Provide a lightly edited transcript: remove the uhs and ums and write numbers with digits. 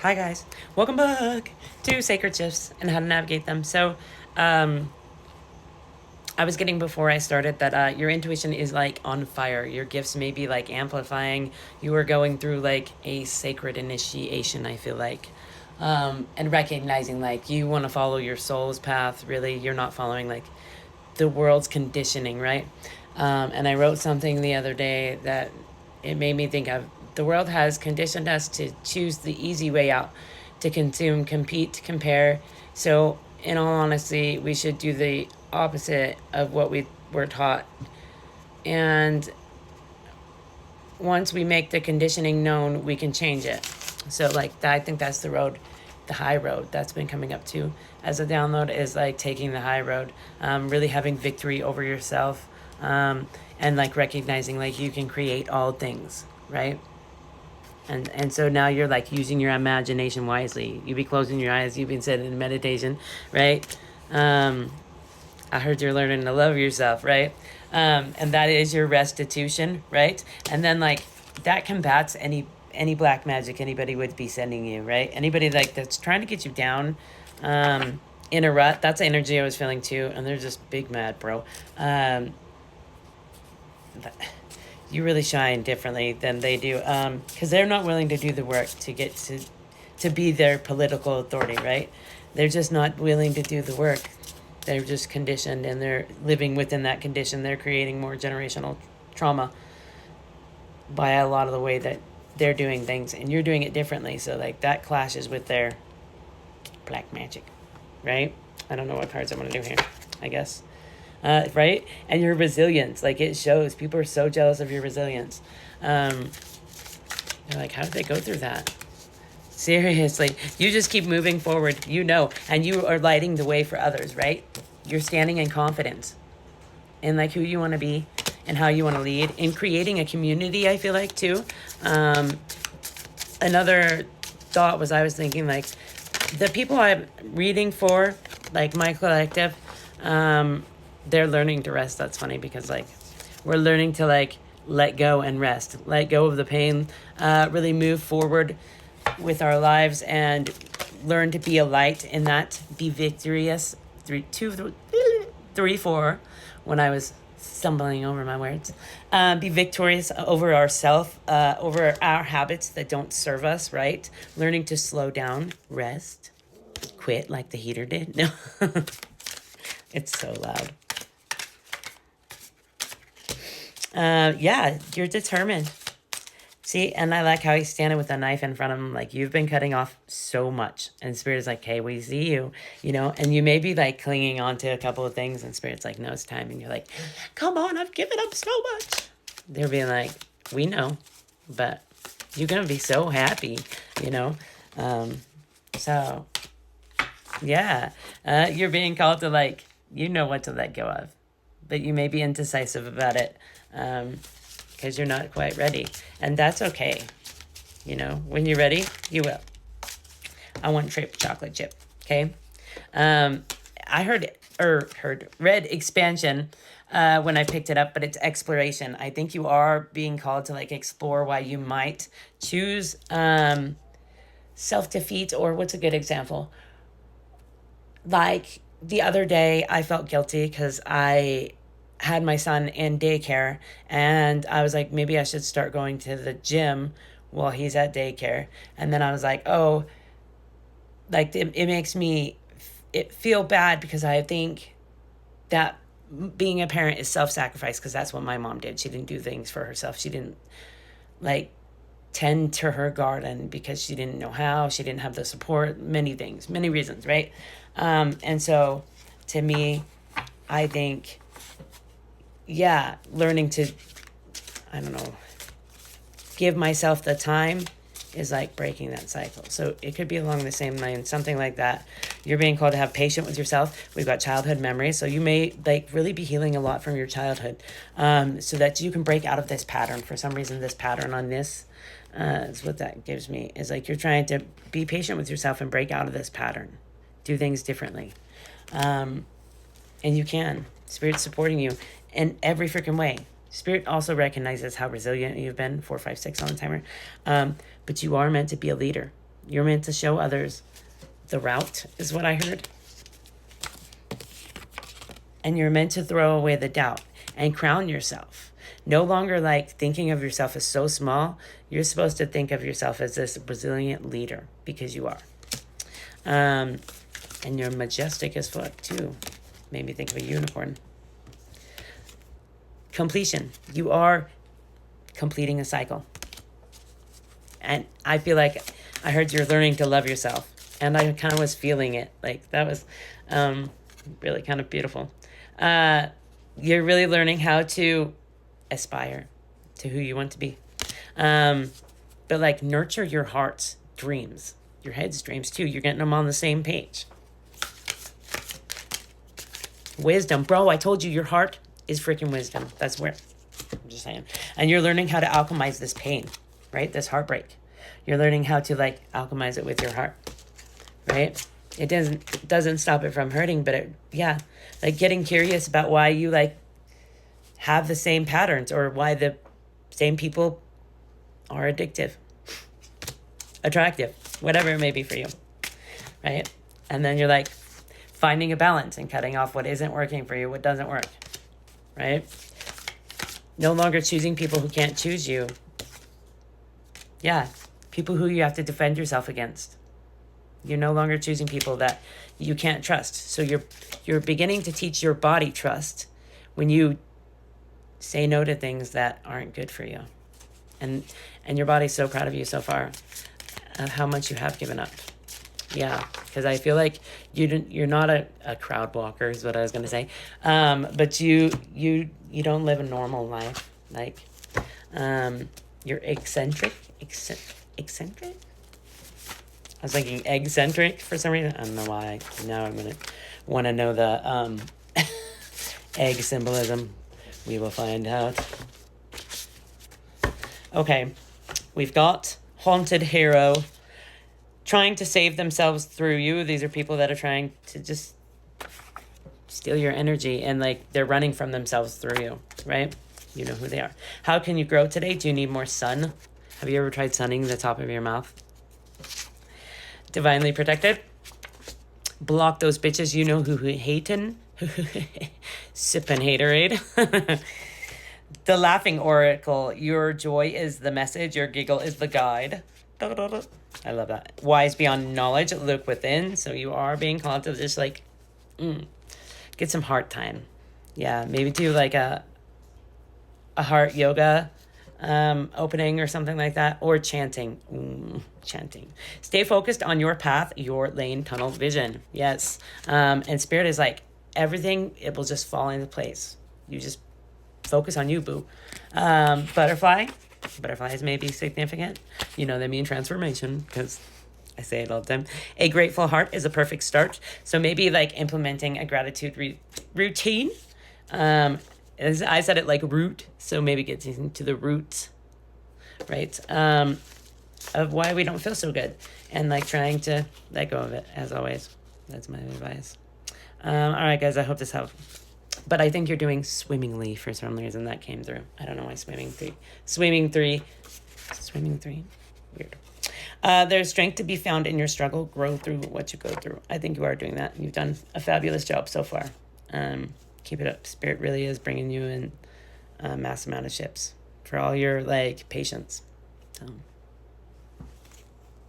Hi guys, welcome back to Sacred Shifts and how to navigate them. Um, I was getting before I started that your intuition is like on fire. Your gifts may be like amplifying. You are going through like a sacred initiation, I feel like. And recognizing like you want to follow your soul's path, really. You're not following like the world's conditioning, right? And I wrote something the other day that it made me think of the world has conditioned us to choose the easy way out, to consume, compete, compare. So, in all honesty, we should do the opposite of what we were taught. And once we make the conditioning known, we can change it. So, like, I think that's the road, the high road that's been coming up too as a download is like taking the high road, really having victory over yourself, and like recognizing like you can create all things, right? And so now you're like using your imagination wisely. You be closing your eyes. You've been sitting in meditation, right? Um, I heard you're learning to love yourself, right? And that is your restitution, right? And then like that combats any black magic anybody would be sending you, right? Anybody like that's trying to get you down, in a rut. That's the energy I was feeling too, and they're just big mad, bro. Um, you really shine differently than they do, because they're not willing to do the work to get to be their political authority, right? They're just not willing to do the work. They're just conditioned and they're living within that condition. They're creating more generational trauma by a lot of the way that they're doing things, and you're doing it differently. So like that clashes with their black magic, right? I don't know what cards I'm gonna do here. I guess, right? And your resilience, like it shows. People are so jealous of your resilience. They're like, how did they go through that? Seriously, you just keep moving forward, and you are lighting the way for others, right? You're standing in confidence in like who you want to be and how you want to lead in creating a community, I feel like too. Another thought was I was thinking like the people I'm reading for, like my collective, they're learning to rest. That's funny because like we're learning to like let go and rest, let go of the pain, really move forward with our lives and learn to be a light in that, be victorious. 4 when I was stumbling over my words. Be victorious over ourself, over our habits that don't serve us, right? Learning to slow down, rest, quit like the heater did. No, it's so loud. Yeah, you're determined. See, and I like how he's standing with a knife in front of him, like you've been cutting off so much. And Spirit's like, hey, we see you, and you may be like clinging on to a couple of things, and Spirit's like, no, it's time. And you're like, come on, I've given up so much. They're being like, we know, but you're going to be so happy, you know? So, yeah, you're being called to like, what to let go of, but you may be indecisive about it. Because you're not quite ready. And that's okay. When you're ready, you will. I want triple chocolate chip. Okay. I read expansion when I picked it up, but it's exploration. I think you are being called to like explore why you might choose self-defeat, or what's a good example? Like the other day, I felt guilty because I had my son in daycare, and I was like, maybe I should start going to the gym while he's at daycare. And then I was like, oh, like it makes me feel bad because I think that being a parent is self-sacrifice, because that's what my mom did. She didn't do things for herself. She didn't like tend to her garden because she didn't know how. She didn't have the support, many things, many reasons, right? And so to me, I think, yeah, learning to, I don't know, give myself the time is like breaking that cycle. So it could be along the same line, something like that. You're being called to have patience with yourself. We've got childhood memories. So you may like really be healing a lot from your childhood, so that you can break out of this pattern. For some reason, this pattern on this is what that gives me, is like you're trying to be patient with yourself and break out of this pattern, do things differently. And you can. Spirit's supporting you in every freaking way. Spirit also recognizes how resilient you've been, 4, 5, 6 on the timer. But you are meant to be a leader. You're meant to show others the route, is what I heard. And you're meant to throw away the doubt and crown yourself. No longer like thinking of yourself as so small. You're supposed to think of yourself as this resilient leader, because you are. And you're majestic as fuck too. Made me think of a unicorn. Completion. You are completing a cycle. And I feel like I heard you're learning to love yourself. And I kind of was feeling it. Like that was really kind of beautiful. You're really learning how to aspire to who you want to be. But like nurture your heart's dreams, your head's dreams too. You're getting them on the same page. Wisdom. Bro, I told you your heart is freaking wisdom. That's where, I'm just saying. And you're learning how to alchemize this pain, right? This heartbreak. You're learning how to like alchemize it with your heart, right? It doesn't stop it from hurting, but it, yeah, like getting curious about why you like have the same patterns, or why the same people are addictive, attractive, whatever it may be for you, right? And then you're like finding a balance and cutting off what isn't working for you, what doesn't work, right? No longer choosing people who can't choose you. Yeah, people who you have to defend yourself against. You're no longer choosing people that you can't trust. So you're beginning to teach your body trust when you say no to things that aren't good for you. And your body's so proud of you so far, of how much you have given up. Yeah, because I feel like you're not a crowd walker is what I was gonna say. But you don't live a normal life. Like you're eccentric. I was thinking egg-centric for some reason. I don't know why. Now I'm going to want to know the egg symbolism. We will find out. Okay. We've got haunted hero trying to save themselves through you. These are people that are trying to just steal your energy, and like they're running from themselves through you, right? You know who they are. How can you grow today? Do you need more sun? Have you ever tried sunning the top of your mouth? Divinely protected. Block those bitches you know who hatin'. Sippin' haterade. The laughing oracle. Your joy is the message. Your giggle is the guide. I love that. Wise beyond knowledge. Look within. So you are being called to just like get some heart time. Yeah, maybe do like a heart yoga opening or something like that, or chanting. Chanting. Stay focused on your path, your lane, tunnel vision. Yes. And spirit is like everything, it will just fall into place. You just focus on you, boo. Butterflies may be significant. You know, they mean transformation, because I say it all the time. A grateful heart is a perfect start. So maybe like implementing a gratitude routine. As I said it like root, so maybe getting to the root, right, of why we don't feel so good, and like trying to let go of it, as always. That's my advice. All right, guys, I hope this helped. But I think you're doing swimmingly for some reason. That came through. I don't know why swimming three. Weird. There's strength to be found in your struggle. Grow through what you go through. I think you are doing that. You've done a fabulous job so far. Keep it up. Spirit really is bringing you in a mass amount of ships for all your like patience. So